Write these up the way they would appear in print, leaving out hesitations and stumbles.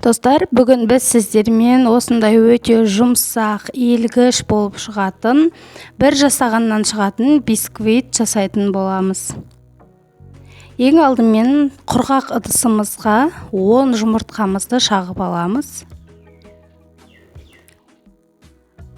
Достар, бүгін біз сіздермен осындай өте жұмсақ, иілгіш болып шығатын, бір жасағаннан шығатын бисквит жасайтын боламыз. Ең алдымен құрғақ ыдысымызға 10 жұмыртқамызды шағып аламыз.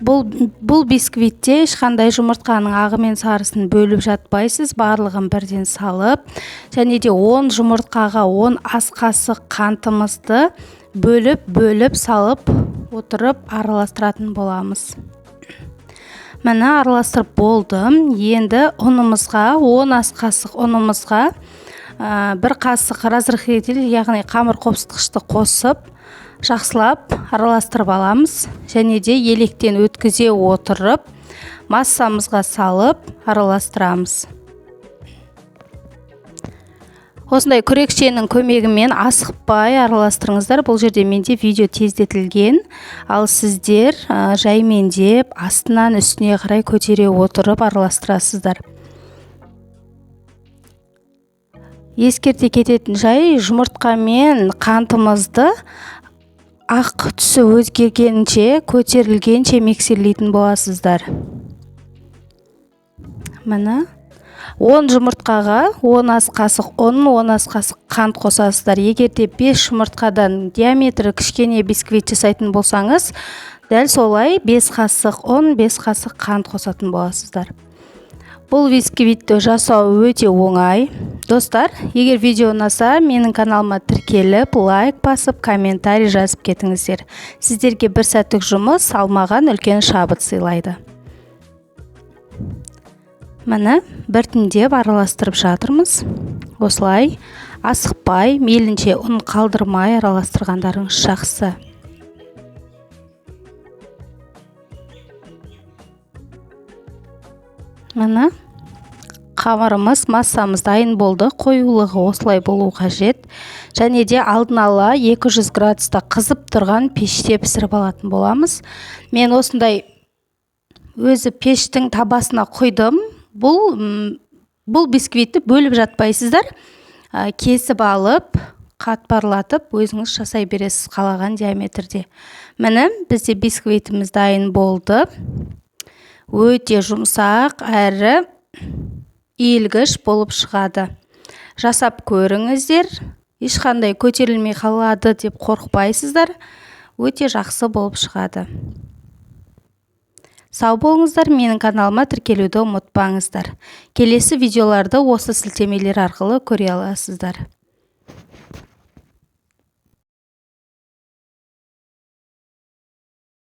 Бұл бисквитте ешқандай жұмыртқаның ағы мен сарысын бөліп жатпайсыз, барлығын бірден салып, және де 10 жұмыртқаға 10 ас қасық қантымызды бөліп салып отырып араластыратын боламыз. Міне араластырып болдым. Енді ұнымызға 10 ас қасық ұнымызға бір қасық разрыхлитель, яғни қамыр қопсытқышты қосып, жақсылап араластырып аламыз, және де електен өткізе отырып, массамызға салып араластырамыз. Осындай күрекшенің көмегімен асықпай араластырыңыздар. Бұл жерде менде видео тездетілген, ал сіздер жаймендеп астынан үстіне қарай көтере отырып араластырасыздар. Ескерте кететін жай, жұмыртқа мен қантымызды ақ түсі өзгергенше, көтерілгенше миксерлейтін боласыздар. Міне 10 жұмыртқаға 10 ас қасық ұн, 10 ас қасық қант қосасыздар. Егер де 5 жұмыртқадан диаметрі кішкене бисквит жасайтын болсаңыз, дәл солай 5 қасық ұн, 5 қасық қант қосатын боласыздар. Бұл бисквитті жасау өте оңай. Достар, егер видео ұнаса, менің каналыма тіркеліп, лайк басып, комментарий жазып кетіңіздер. Сіздерге бір сәттік жұмыс салмаған үлкен шабыт сыйлайды. Міне, біртіндеп араластырып жатырмыз. Осылай асықпай, мейлінше ұн қалдырмай араластырғандарыңыз жақсы. Міне, қамырымыз, массамыз дайын болды. Қоюлығы осылай болу қажет. Және де алдын ала 200 градуста қызып тұрған пеште пісіріп алатын боламыз. Мен осындай өзі пештің табасына қойдым. Бұл бисквитті бөліп жатпайсыздар. Кесіп алып, қатпарлатып, өзіңіз жасай бересіз қалаған диаметрде. Міне, бізде бисквитіміз дайын болды. Өте жұмсақ әрі иілгіш болып шығады. Жасап көріңіздер. Ешқандай көтерілмей қалады деп қорықпайсыздар. Өте жақсы болып шығады. Сау болыңыздар, менің каналыма тіркелуді ұмытпаңыздар. Келесі видеоларды осы сілтемелер арқылы көре аласыздар.